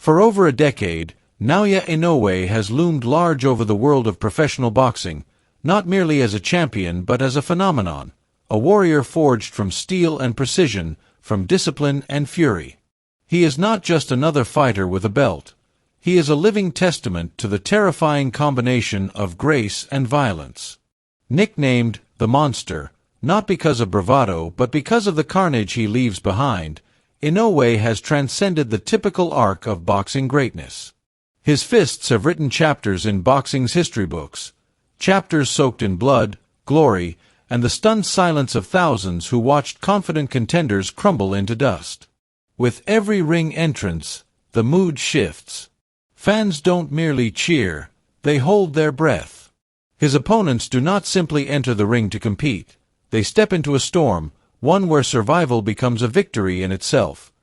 For over a decade, Naoya Inoue has loomed large over the world of professional boxing, not merely as a champion but as a phenomenon, a warrior forged from steel and precision, from discipline and fury. He is not just another fighter with a belt. He is a living testament to the terrifying combination of grace and violence. Nicknamed the Monster, not because of bravado but because of the carnage he leaves behind, Inoue has transcended the typical arc of boxing greatness. His fists have written chapters in boxing's history books, chapters soaked in blood, glory, and the stunned silence of thousands who watched confident contenders crumble into dust. With every ring entrance, the mood shifts. Fans don't merely cheer, they hold their breath. His opponents do not simply enter the ring to compete. They step into a storm, one where survival becomes a victory in itself.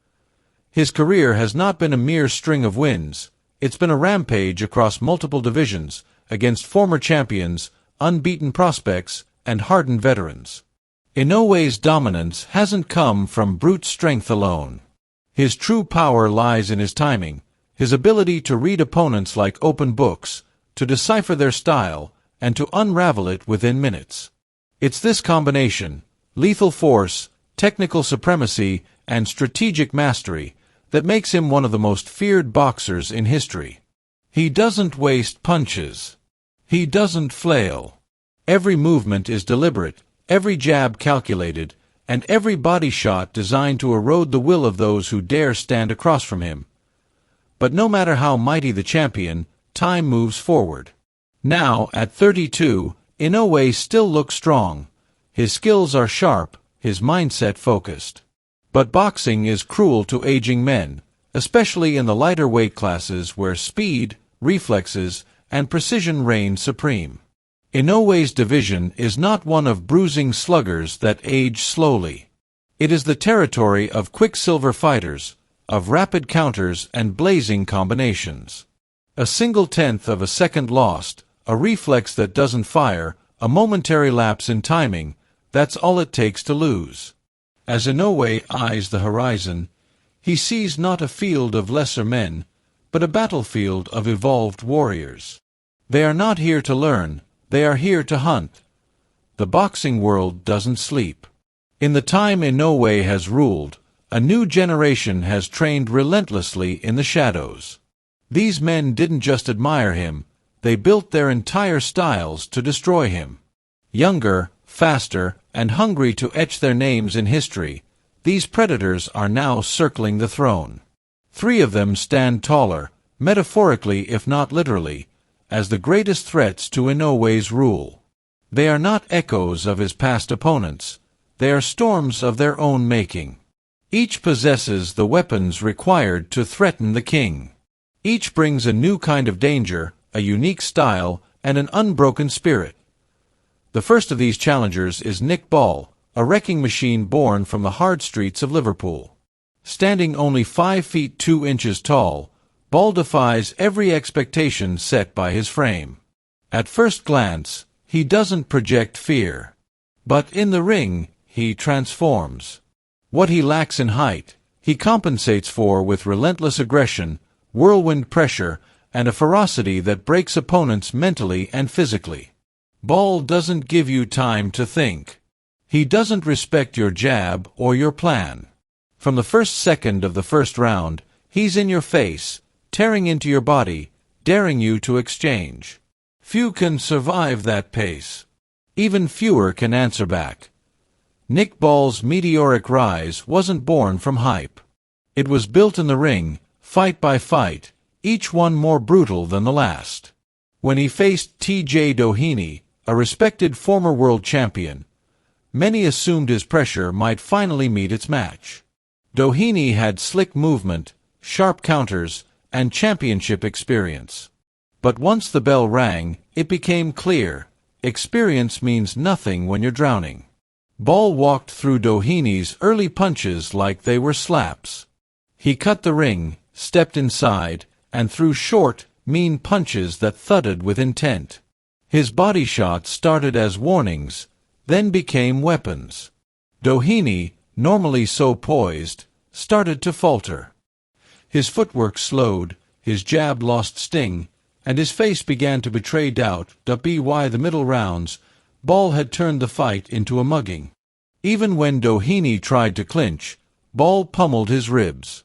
His career has not been a mere string of wins. It's been a rampage across multiple divisions, against former champions, unbeaten prospects, and hardened veterans. Inoue's dominance hasn't come from brute strength alone. His true power lies in his timing, his ability to read opponents like open books, to decipher their style, and to unravel it within minutes. It's this combination, lethal force, technical supremacy, and strategic mastery, that makes him one of the most feared boxers in history. He doesn't waste punches. He doesn't flail. Every movement is deliberate, every jab calculated, and every body shot designed to erode the will of those who dare stand across from him. But no matter how mighty the champion, time moves forward. Now, at 32, Inoue still looks strong. His skills are sharp, his mindset focused. But boxing is cruel to aging men, especially in the lighter weight classes where speed, reflexes, and precision reign supreme. Inoue's division is not one of bruising sluggers that age slowly. It is the territory of quicksilver fighters, of rapid counters and blazing combinations. A single tenth of a second lost, a reflex that doesn't fire, a momentary lapse in timing, that's all it takes to lose. As Inoue eyes the horizon, he sees not a field of lesser men, but a battlefield of evolved warriors. They are not here to learn, they are here to hunt. The boxing world doesn't sleep. In the time Inoue has ruled, a new generation has trained relentlessly in the shadows. These men didn't just admire him, they built their entire styles to destroy him. Younger, faster, and hungry to etch their names in history, these predators are now circling the throne. 3 of them stand taller, metaphorically if not literally, as the greatest threats to Inoue's rule. They are not echoes of his past opponents, they are storms of their own making. Each possesses the weapons required to threaten the king. Each brings a new kind of danger, a unique style, and an unbroken spirit. The first of these challengers is Nick Ball, a wrecking machine born from the hard streets of Liverpool. Standing only 5 feet 2 inches tall, Ball defies every expectation set by his frame. At first glance, he doesn't project fear. But in the ring, he transforms. What he lacks in height, he compensates for with relentless aggression, whirlwind pressure, and a ferocity that breaks opponents mentally and physically. Ball doesn't give you time to think. He doesn't respect your jab or your plan. From the first second of the first round, he's in your face, tearing into your body, daring you to exchange. Few can survive that pace. Even fewer can answer back. Nick Ball's meteoric rise wasn't born from hype. It was built in the ring, fight by fight, each one more brutal than the last. When he faced T.J. Doheny, a respected former world champion, many assumed his pressure might finally meet its match. Doheny had slick movement, sharp counters, and championship experience. But once the bell rang, it became clear, experience means nothing when you're drowning. Ball walked through Doheny's early punches like they were slaps. He cut the ring, stepped inside, and threw short, mean punches that thudded with intent. His body shots started as warnings, then became weapons. Doheny, normally so poised, started to falter. His footwork slowed, his jab lost sting, and his face began to betray doubt. By the middle rounds, Ball had turned the fight into a mugging. Even when Doheny tried to clinch, Ball pummeled his ribs.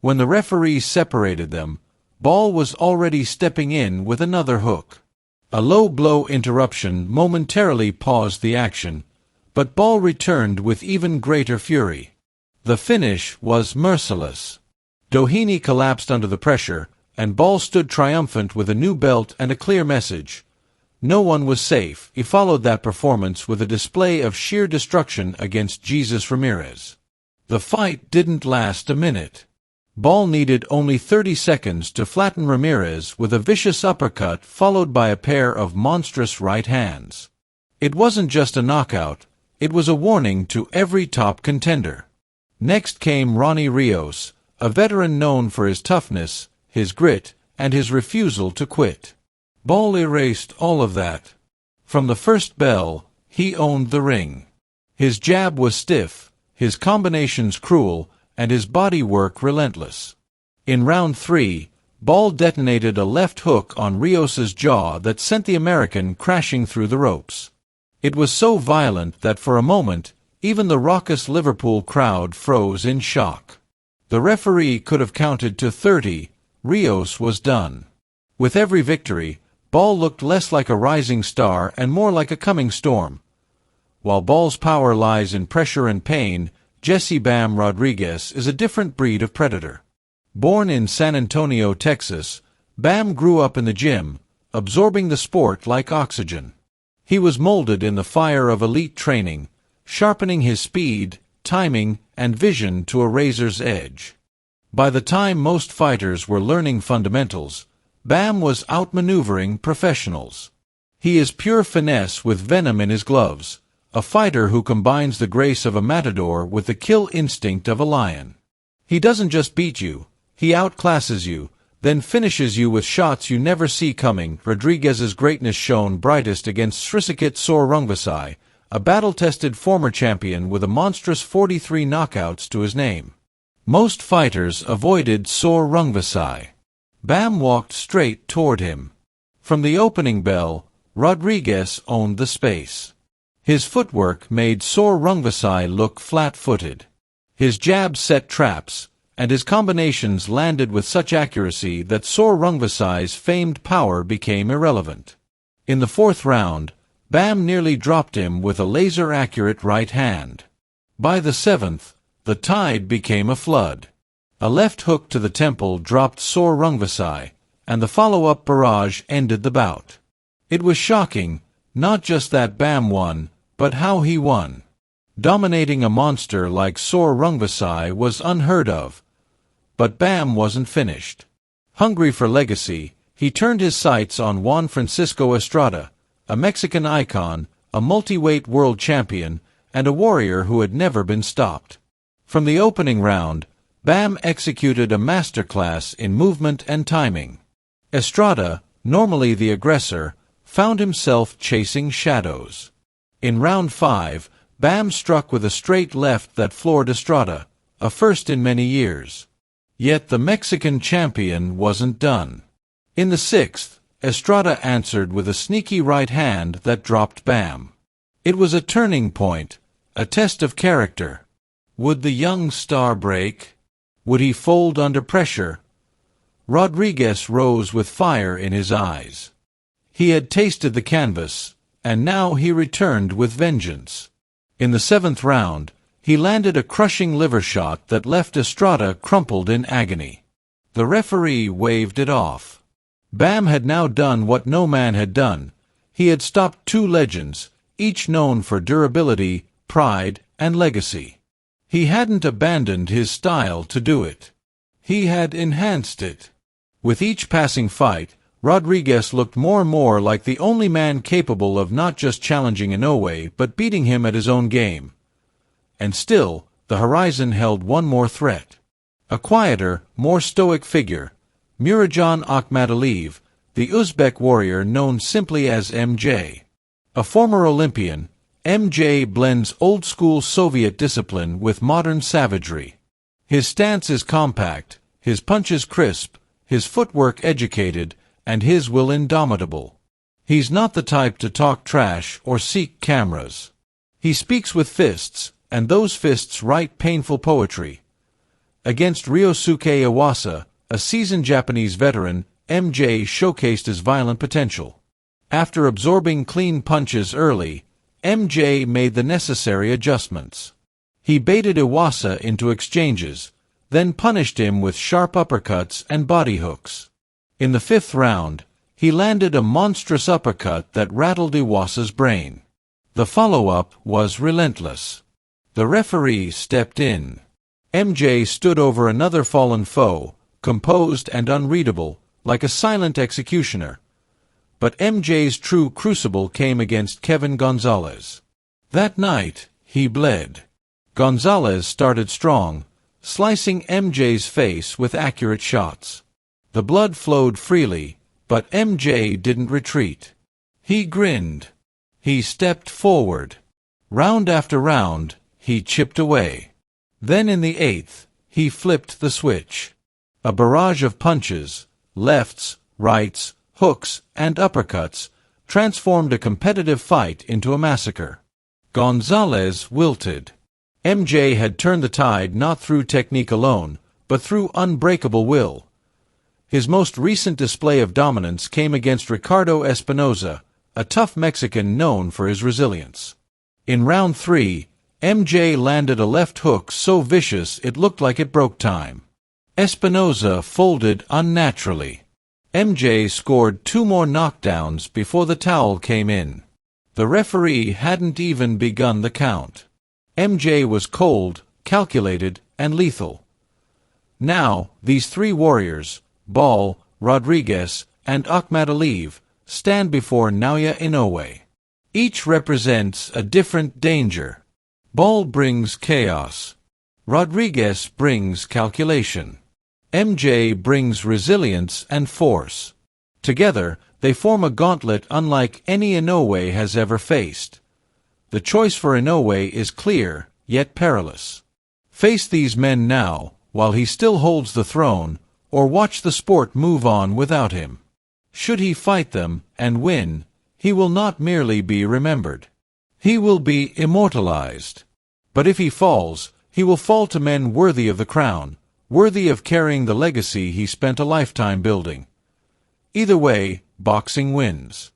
When the referee separated them, Ball was already stepping in with another hook. A low blow interruption momentarily paused the action, but Ball returned with even greater fury. The finish was merciless. Doheny collapsed under the pressure, and Ball stood triumphant with a new belt and a clear message. No one was safe. He followed that performance with a display of sheer destruction against Jesus Ramirez. The fight didn't last a minute. Ball needed only 30 seconds to flatten Ramirez with a vicious uppercut followed by a pair of monstrous right hands. It wasn't just a knockout, it was a warning to every top contender. Next came Ronnie Rios, a veteran known for his toughness, his grit, and his refusal to quit. Ball erased all of that. From the first bell, he owned the ring. His jab was stiff, his combinations cruel, and his body work relentless. In round 3, Ball detonated a left hook on Rios's jaw that sent the American crashing through the ropes. It was so violent that for a moment, even the raucous Liverpool crowd froze in shock. The referee could have counted to 30. Rios was done. With every victory, Ball looked less like a rising star and more like a coming storm. While Ball's power lies in pressure and pain, Jesse "Bam" Rodriguez is a different breed of predator. Born in San Antonio, Texas, Bam grew up in the gym, absorbing the sport like oxygen. He was molded in the fire of elite training, sharpening his speed, timing, and vision to a razor's edge. By the time most fighters were learning fundamentals, Bam was outmaneuvering professionals. He is pure finesse with venom in his gloves, a fighter who combines the grace of a matador with the kill instinct of a lion. He doesn't just beat you, he outclasses you, then finishes you with shots you never see coming. Rodriguez's greatness shone brightest against Srisaket Sor Rungvisai, a battle-tested former champion with a monstrous 43 knockouts to his name. Most fighters avoided Sor Rungvisai. Bam walked straight toward him. From the opening bell, Rodriguez owned the space. His footwork made Sor Rungvisai look flat-footed. His jabs set traps, and his combinations landed with such accuracy that Sor Rungvisai's famed power became irrelevant. In the 4th round, Bam nearly dropped him with a laser-accurate right hand. By the 7th, the tide became a flood. A left hook to the temple dropped Sor Rungvisai, and the follow-up barrage ended the bout. It was shocking, not just that Bam won, but how he won. Dominating a monster like Sor Rungvisai was unheard of. But Bam wasn't finished. Hungry for legacy, he turned his sights on Juan Francisco Estrada, a Mexican icon, a multi-weight world champion, and a warrior who had never been stopped. From the opening round, Bam executed a masterclass in movement and timing. Estrada, normally the aggressor, found himself chasing shadows. In round 5, Bam struck with a straight left that floored Estrada, a first in many years. Yet the Mexican champion wasn't done. In the 6th, Estrada answered with a sneaky right hand that dropped Bam. It was a turning point, a test of character. Would the young star break? Would he fold under pressure? Rodriguez rose with fire in his eyes. He had tasted the canvas, and now he returned with vengeance. In the 7th round, he landed a crushing liver shot that left Estrada crumpled in agony. The referee waved it off. Bam had now done what no man had done. He had stopped 2 legends, each known for durability, pride, and legacy. He hadn't abandoned his style to do it. He had enhanced it. With each passing fight, Rodriguez looked more and more like the only man capable of not just challenging Inoue but beating him at his own game. And still, the horizon held one more threat. A quieter, more stoic figure, Murajan Akhmadaliyev, the Uzbek warrior known simply as MJ. A former Olympian, MJ blends old-school Soviet discipline with modern savagery. His stance is compact, his punches crisp, his footwork educated, and his will indomitable. He's not the type to talk trash or seek cameras. He speaks with fists, and those fists write painful poetry. Against Ryosuke Iwasa, a seasoned Japanese veteran, MJ showcased his violent potential. After absorbing clean punches early, MJ made the necessary adjustments. He baited Iwasa into exchanges, then punished him with sharp uppercuts and body hooks. In the 5th round, he landed a monstrous uppercut that rattled Iwasa's brain. The follow-up was relentless. The referee stepped in. MJ stood over another fallen foe, composed and unreadable, like a silent executioner. But MJ's true crucible came against Kevin Gonzalez. That night, he bled. Gonzalez started strong, slicing MJ's face with accurate shots. The blood flowed freely, but MJ didn't retreat. He grinned. He stepped forward. Round after round, he chipped away. Then in the 8th, he flipped the switch. A barrage of punches, lefts, rights, hooks, and uppercuts transformed a competitive fight into a massacre. Gonzalez wilted. MJ had turned the tide not through technique alone, but through unbreakable will. His most recent display of dominance came against Ricardo Espinoza, a tough Mexican known for his resilience. In round 3, MJ landed a left hook so vicious it looked like it broke time. Espinoza folded unnaturally. MJ scored 2 more knockdowns before the towel came in. The referee hadn't even begun the count. MJ was cold, calculated, and lethal. Now, these 3 warriors, Ball, Rodriguez, and Akhmadaliev, stand before Naoya Inoue. Each represents a different danger. Ball brings chaos. Rodriguez brings calculation. MJ brings resilience and force. Together, they form a gauntlet unlike any Inoue has ever faced. The choice for Inoue is clear, yet perilous. Face these men now, while he still holds the throne, or watch the sport move on without him. Should he fight them and win, he will not merely be remembered. He will be immortalized. But if he falls, he will fall to men worthy of the crown, worthy of carrying the legacy he spent a lifetime building. Either way, boxing wins.